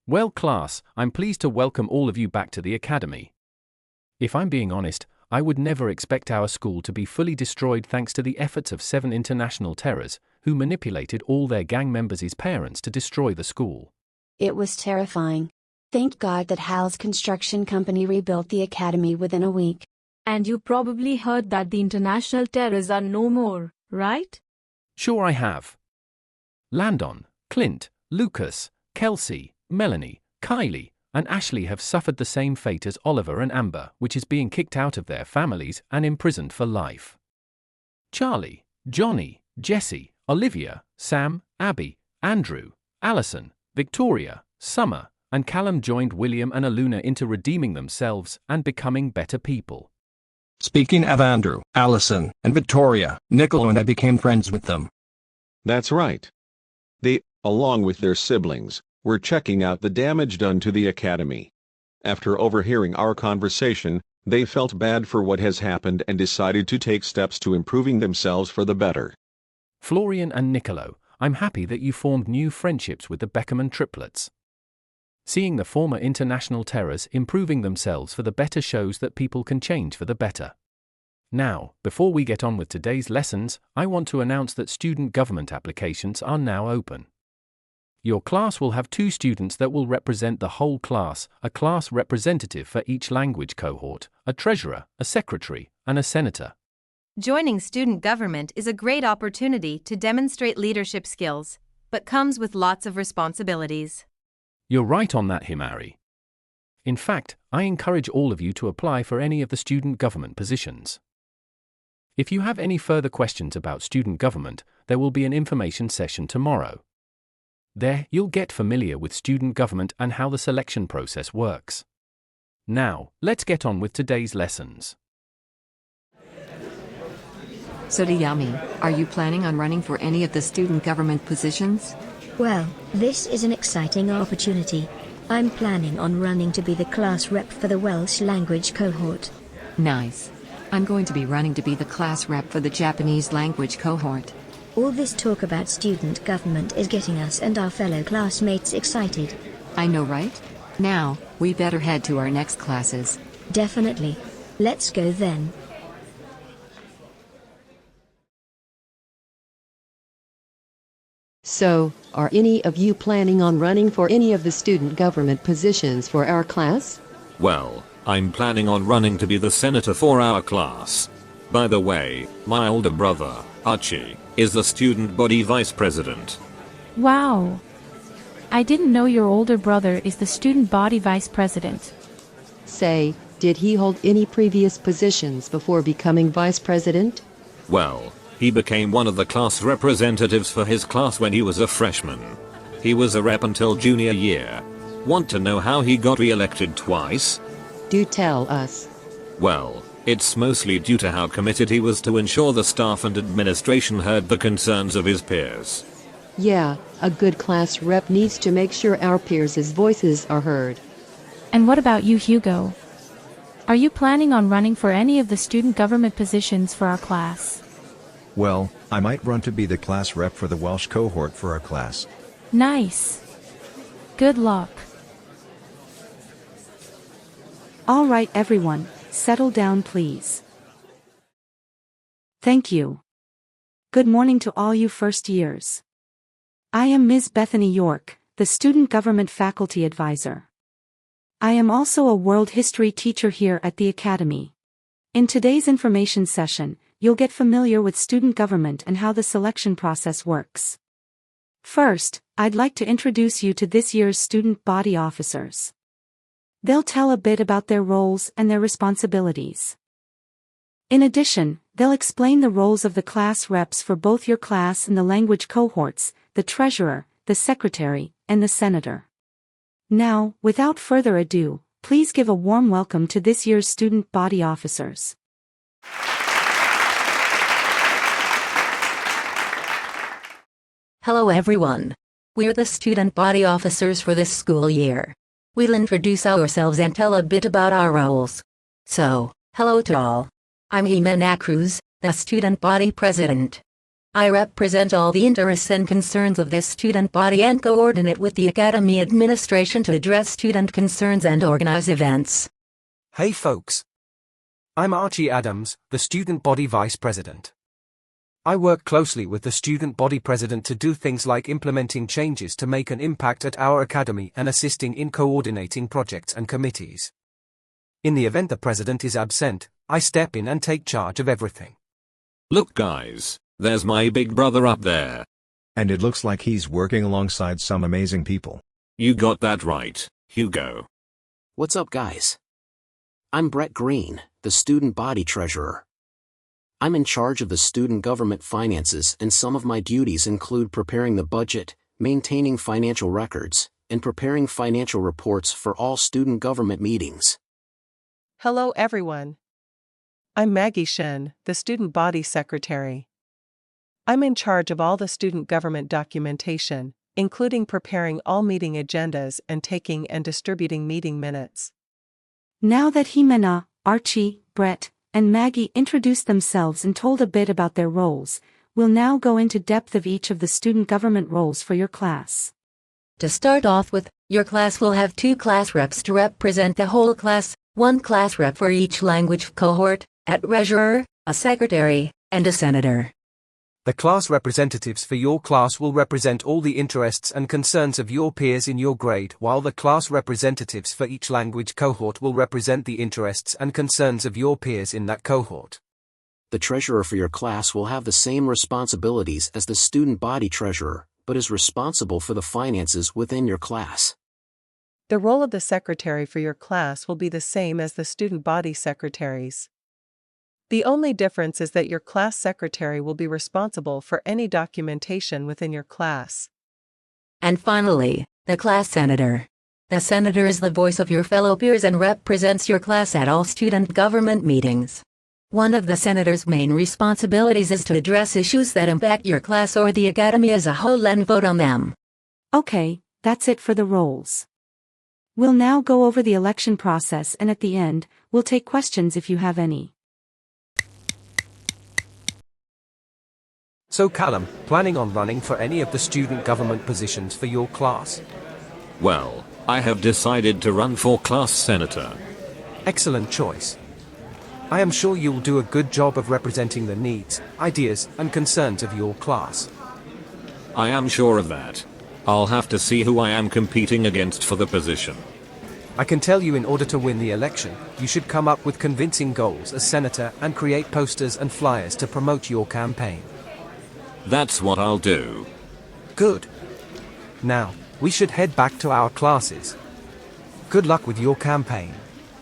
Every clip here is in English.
Well, class, I'm pleased to welcome all of you back to the academy. If I'm being honest, I would never expect our school to be fully destroyed thanks to the efforts of 7 international terrors, who manipulated all their gang members' parents to destroy the school. It was terrifying. Thank God that Hal's construction company rebuilt the academy within a week. And you probably heard that the international terrors are no more, right? Sure I have. Landon, Clint, Lucas, Kelsey, Melanie, Kylie, and Ashley have suffered the same fate as Oliver and Amber, which is being kicked out of their families and imprisoned for life. Charlie, Johnny, Jesse, Olivia, Sam, Abby, Andrew, Allison, Victoria, Summer, and Callum joined William and Aluna into redeeming themselves and becoming better people. Speaking of Andrew, Allison, and Victoria, Nicolo and I became friends with them. That's right. They, along with their siblings, were checking out the damage done to the academy. After overhearing our conversation, they felt bad for what has happened and decided to take steps to improving themselves for the better. Florian and Nicolo, I'm happy that you formed new friendships with the Beckerman triplets. Seeing the former international terrors improving themselves for the better shows that people can change for the better. Now, before we get on with today's lessons, I want to announce that student government applications are now open. Your class will have 2 students that will represent the whole class, a class representative for each language cohort, a treasurer, a secretary, and a senator. Joining student government is a great opportunity to demonstrate leadership skills, but comes with lots of responsibilities. You're right on that, Himari. In fact, I encourage all of you to apply for any of the student government positions. If you have any further questions about student government, there will be an information session tomorrow. There, you'll get familiar with student government and how the selection process works. Now, let's get on with today's lessons. Sodayami, are you planning on running for any of the student government positions? Well, this is an exciting opportunity. I'm planning on running to be the class rep for the Welsh language cohort. Nice. I'm going to be running to be the class rep for the Japanese language cohort. All this talk about student government is getting us and our fellow classmates excited. I know, right? Now, we better head to our next classes. Definitely. Let's go then. So, are any of you planning on running for any of the student government positions for our class? Well, I'm planning on running to be the senator for our class. By the way, my older brother, Archie, is the student body vice president. Wow. I didn't know your older brother is the student body vice president. Say, did he hold any previous positions before becoming vice president? Well, he became one of the class representatives for his class when he was a freshman. He was a rep until junior year. Want to know how he got re-elected twice? Do tell us. Well, it's mostly due to how committed he was to ensure the staff and administration heard the concerns of his peers. Yeah, a good class rep needs to make sure our peers' voices are heard. And what about you, Hugo? Are you planning on running for any of the student government positions for our class? Well, I might run to be the class rep for the Welsh cohort for our class. Nice. Good luck. All right, everyone, settle down please. Thank you. Good morning to all you first years. I am Ms. Bethany York, the Student Government Faculty Advisor. I am also a world history teacher here at the Academy. In today's information session, you'll get familiar with student government and how the selection process works. First, I'd like to introduce you to this year's student body officers. They'll tell a bit about their roles and their responsibilities. In addition, they'll explain the roles of the class reps for both your class and the language cohorts, the treasurer, the secretary, and the senator. Now, without further ado, please give a warm welcome to this year's student body officers. Hello everyone. We're the student body officers for this school year. We'll introduce ourselves and tell a bit about our roles. So, hello to all. I'm Jimena Cruz, the student body president. I represent all the interests and concerns of this student body and coordinate with the Academy administration to address student concerns and organize events. Hey folks. I'm Archie Adams, the student body vice president. I work closely with the student body president to do things like implementing changes to make an impact at our academy and assisting in coordinating projects and committees. In the event the president is absent, I step in and take charge of everything. Look guys, there's my big brother up there. And it looks like he's working alongside some amazing people. You got that right, Hugo. What's up guys? I'm Brett Green, the student body treasurer. I'm in charge of the student government finances, and some of my duties include preparing the budget, maintaining financial records, and preparing financial reports for all student government meetings. Hello everyone. I'm Maggie Shen, the student body secretary. I'm in charge of all the student government documentation, including preparing all meeting agendas and taking and distributing meeting minutes. Now that Jimena, Archie, Brett, and Maggie introduced themselves and told a bit about their roles, we'll now go into depth of each of the student government roles for your class. To start off with, your class will have 2 class reps to represent the whole class, 1 class rep for each language cohort, a treasurer, a secretary, and a senator. The class representatives for your class will represent all the interests and concerns of your peers in your grade, while the class representatives for each language cohort will represent the interests and concerns of your peers in that cohort. The treasurer for your class will have the same responsibilities as the student body treasurer, but is responsible for the finances within your class. The role of the secretary for your class will be the same as the student body secretaries. The only difference is that your class secretary will be responsible for any documentation within your class. And finally, the class senator. The senator is the voice of your fellow peers and represents your class at all student government meetings. One of the senator's main responsibilities is to address issues that impact your class or the academy as a whole and vote on them. Okay, that's it for the roles. We'll now go over the election process, and at the end, we'll take questions if you have any. So Callum, planning on running for any of the student government positions for your class? Well, I have decided to run for class senator. Excellent choice. I am sure you'll do a good job of representing the needs, ideas, and concerns of your class. I am sure of that. I'll have to see who I am competing against for the position. I can tell you, in order to win the election, you should come up with convincing goals as senator and create posters and flyers to promote your campaign. That's what I'll do. Good. Now, we should head back to our classes. Good luck with your campaign.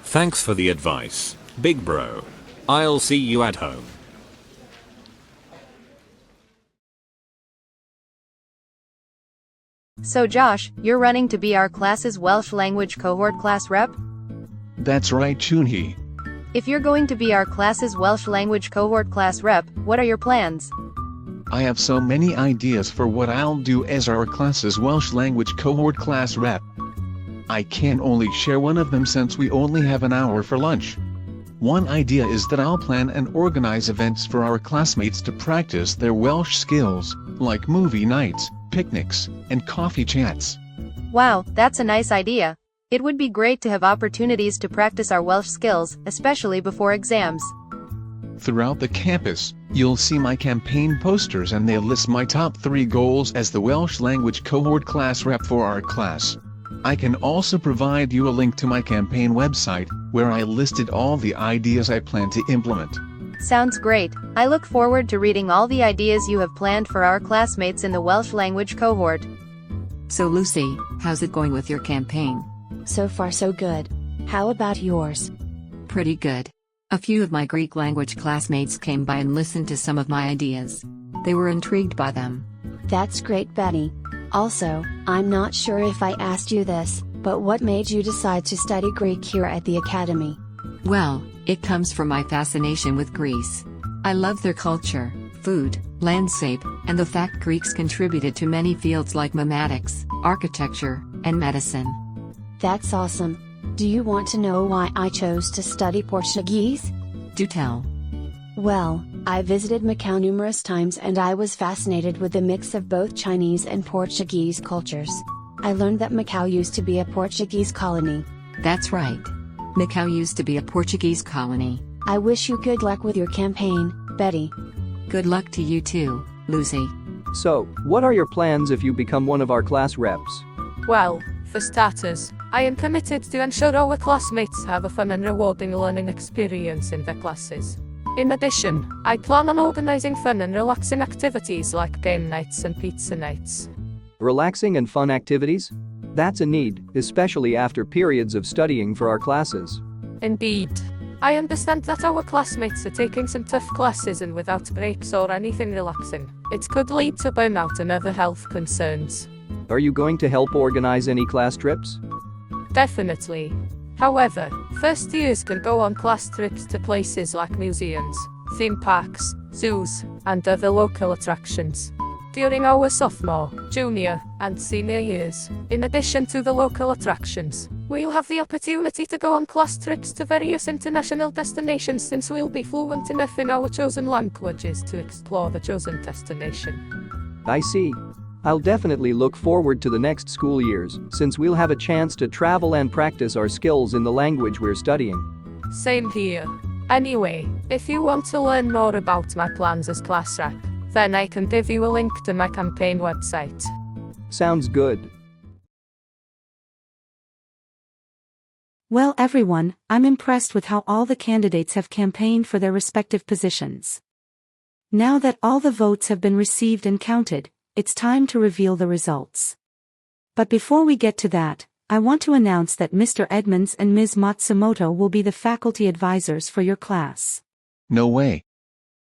Thanks for the advice, big bro. I'll see you at home. So Josh, you're running to be our class's Welsh language cohort class rep? That's right, Chunhee. If you're going to be our class's Welsh language cohort class rep, what are your plans? I have so many ideas for what I'll do as our class's Welsh language cohort class rep. I can only share one of them since we only have an hour for lunch. One idea is that I'll plan and organize events for our classmates to practice their Welsh skills, like movie nights, picnics, and coffee chats. Wow, that's a nice idea. It would be great to have opportunities to practice our Welsh skills, especially before exams. Throughout the campus, you'll see my campaign posters, and they'll list my top 3 goals as the Welsh language cohort class rep for our class. I can also provide you a link to my campaign website, where I listed all the ideas I plan to implement. Sounds great. I look forward to reading all the ideas you have planned for our classmates in the Welsh language cohort. So Lucy, how's it going with your campaign? So far so good. How about yours? Pretty good. A few of my Greek language classmates came by and listened to some of my ideas. They were intrigued by them. That's great, Betty. Also, I'm not sure if I asked you this, but what made you decide to study Greek here at the Academy? Well, it comes from my fascination with Greece. I love their culture, food, landscape, and the fact Greeks contributed to many fields like mathematics, architecture, and medicine. That's awesome. Do you want to know why I chose to study Portuguese? Do tell. Well, I visited Macau numerous times and I was fascinated with the mix of both Chinese and Portuguese cultures. I learned that Macau used to be a Portuguese colony. That's right. Macau used to be a Portuguese colony. I wish you good luck with your campaign, Betty. Good luck to you too, Lucy. So, what are your plans if you become one of our class reps? Well, for starters, I am committed to ensure our classmates have a fun and rewarding learning experience in their classes. In addition, I plan on organizing fun and relaxing activities like game nights and pizza nights. Relaxing and fun activities? That's a need, especially after periods of studying for our classes. Indeed. I understand that our classmates are taking some tough classes and without breaks or anything relaxing, it could lead to burnout and other health concerns. Are you going to help organize any class trips? Definitely. However, first years can go on class trips to places like museums, theme parks, zoos, and other local attractions. During our sophomore, junior, and senior years, in addition to the local attractions, we'll have the opportunity to go on class trips to various international destinations since we'll be fluent enough in our chosen languages to explore the chosen destination. I see. I'll definitely look forward to the next school years, since we'll have a chance to travel and practice our skills in the language we're studying. Same here. Anyway, if you want to learn more about my plans as class rep, then I can give you a link to my campaign website. Sounds good. Well, everyone, I'm impressed with how all the candidates have campaigned for their respective positions. Now that all the votes have been received and counted, it's time to reveal the results. But before we get to that, I want to announce that Mr. Edmonds and Ms. Matsumoto will be the faculty advisors for your class. No way.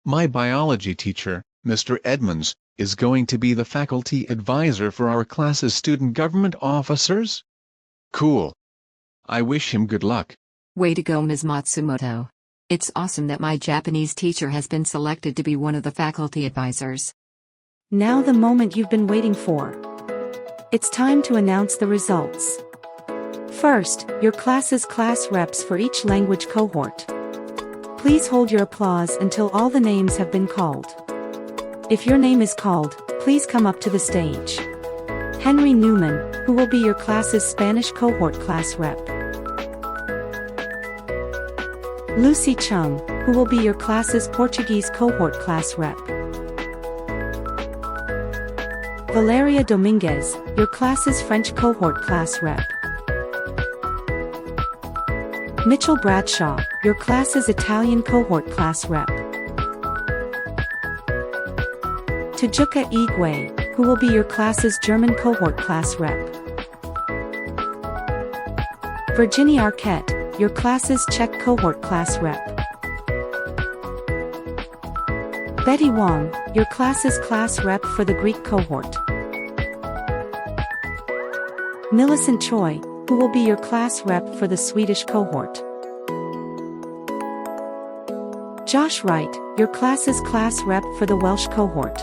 My biology teacher, Mr. Edmonds, is going to be the faculty advisor for our class's student government officers? Cool. I wish him good luck. Way to go, Ms. Matsumoto. It's awesome that my Japanese teacher has been selected to be one of the faculty advisors. Now the moment you've been waiting for. It's time to announce the results. First, your class's class reps for each language cohort. Please hold your applause until all the names have been called. If your name is called, please come up to the stage. Henry Newman, who will be your class's Spanish cohort class rep. Lucy Chung, who will be your class's Portuguese cohort class rep. Valeria Dominguez, your class's French cohort class rep. Mitchell Bradshaw, your class's Italian cohort class rep. Tajuka Igwe, who will be your class's German cohort class rep. Virginie Arquette, your class's Czech cohort class rep. Betty Wong, your class's class rep for the Greek cohort. Millicent Choi, who will be your class rep for the Swedish cohort. Josh Wright, your class's class rep for the Welsh cohort.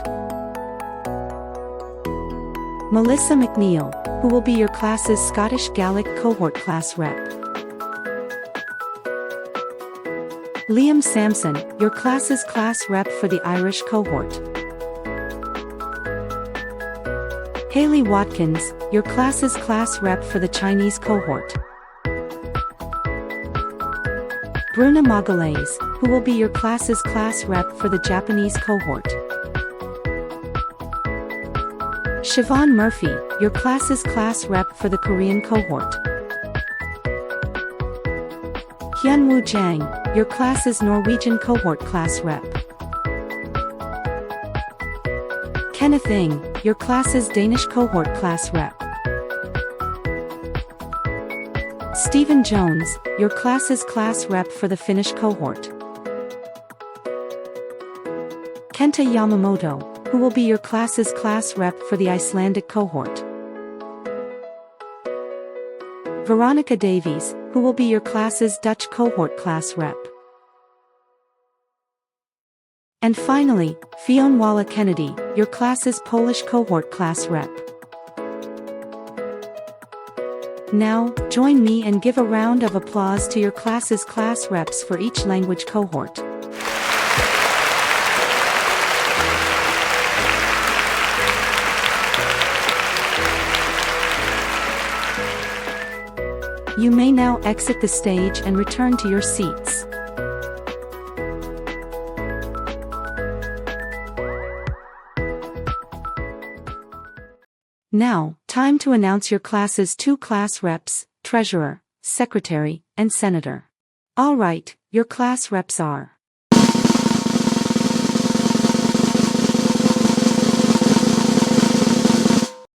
Melissa McNeil, who will be your class's Scottish Gaelic cohort class rep. Liam Sampson, your class's class rep for the Irish cohort. Haley Watkins, your class's class rep for the Chinese cohort. Bruna Magalhaes, who will be your class's class rep for the Japanese cohort. Siobhan Murphy, your class's class rep for the Korean cohort. Hyunwoo Jang, your class's Norwegian cohort class rep. Kenneth Ng, your class's Danish cohort class rep. Stephen Jones, your class's class rep for the Finnish cohort. Kenta Yamamoto, who will be your class's class rep for the Icelandic cohort. Veronica Davies, who will be your class's Dutch cohort class rep. And finally, Ffion Walla Kennedy, your class's Polish cohort class rep. Now, join me and give a round of applause to your class's class reps for each language cohort. You may now exit the stage and return to your seats. Now, time to announce your class's 2 class reps, treasurer, secretary, and senator. All right, your class reps are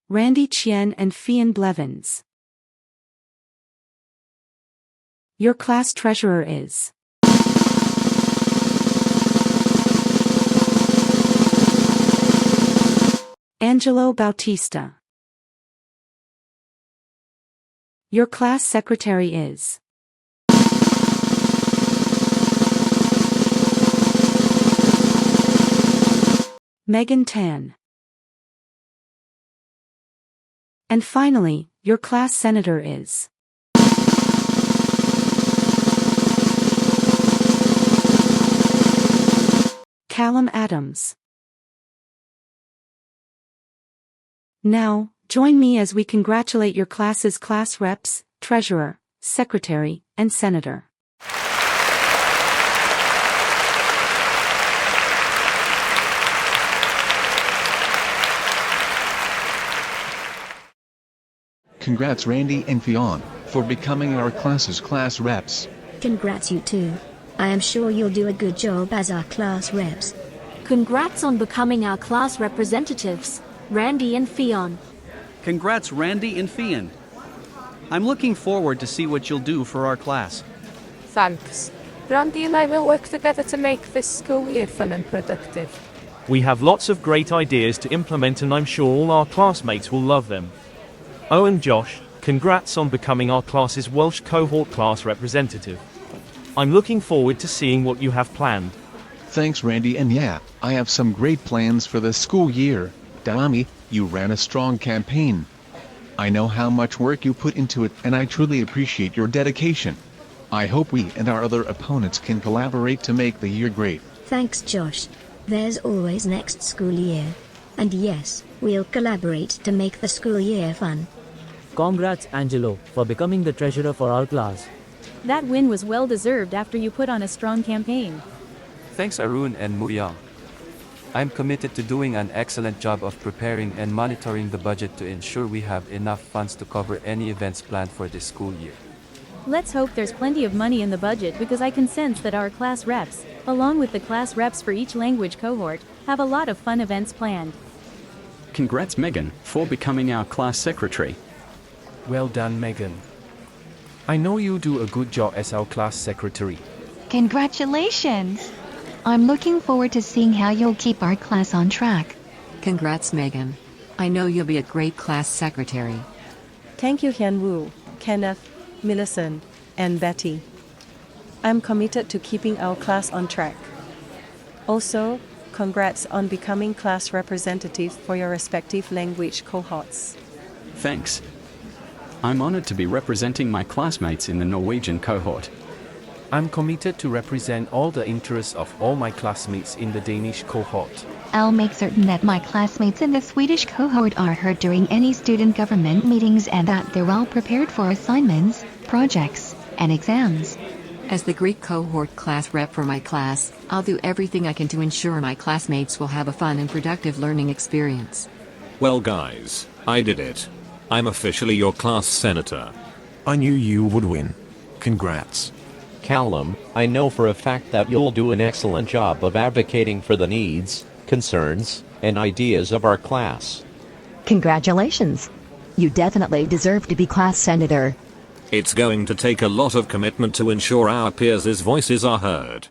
Randy Qian and Ffion Blevins. Your class treasurer is Angelo Bautista. Your class secretary is Megan Tan. And finally, your class senator is Callum Adams. Now, join me as we congratulate your class's class reps, treasurer, secretary, and senator. Congrats Randy and Ffion, for becoming our class's class reps. Congrats you too. I am sure you'll do a good job as our class reps. Congrats on becoming our class representatives, Randy and Ffion. Congrats Randy and Ffion. I'm looking forward to see what you'll do for our class. Thanks. Randy and I will work together to make this school year fun and productive. We have lots of great ideas to implement and I'm sure all our classmates will love them. Oh, and Josh, congrats on becoming our class's Welsh cohort class representative. I'm looking forward to seeing what you have planned. Thanks Randy, and yeah, I have some great plans for the school year. Dami, you ran a strong campaign. I know how much work you put into it and I truly appreciate your dedication. I hope we and our other opponents can collaborate to make the year great. Thanks Josh. There's always next school year. And yes, we'll collaborate to make the school year fun. Congrats Angelo, for becoming the treasurer for our class. That win was well deserved after you put on a strong campaign. Thanks Arun and Muyang. I'm committed to doing an excellent job of preparing and monitoring the budget to ensure we have enough funds to cover any events planned for this school year. Let's hope there's plenty of money in the budget because I can sense that our class reps, along with the class reps for each language cohort, have a lot of fun events planned. Congrats Megan, for becoming our class secretary. Well done Megan. I know you do a good job as our class secretary. Congratulations! I'm looking forward to seeing how you'll keep our class on track. Congrats Megan. I know you'll be a great class secretary. Thank you Hyun-woo, Kenneth, Millicent, and Betty. I'm committed to keeping our class on track. Also, congrats on becoming class representatives for your respective language cohorts. Thanks. I'm honored to be representing my classmates in the Norwegian cohort. I'm committed to represent all the interests of all my classmates in the Danish cohort. I'll make certain that my classmates in the Swedish cohort are heard during any student government meetings and that they're well prepared for assignments, projects, and exams. As the Greek cohort class rep for my class, I'll do everything I can to ensure my classmates will have a fun and productive learning experience. Well guys, I did it. I'm officially your class senator. I knew you would win. Congrats. Callum, I know for a fact that you'll do an excellent job of advocating for the needs, concerns, and ideas of our class. Congratulations. You definitely deserve to be class senator. It's going to take a lot of commitment to ensure our peers' voices are heard.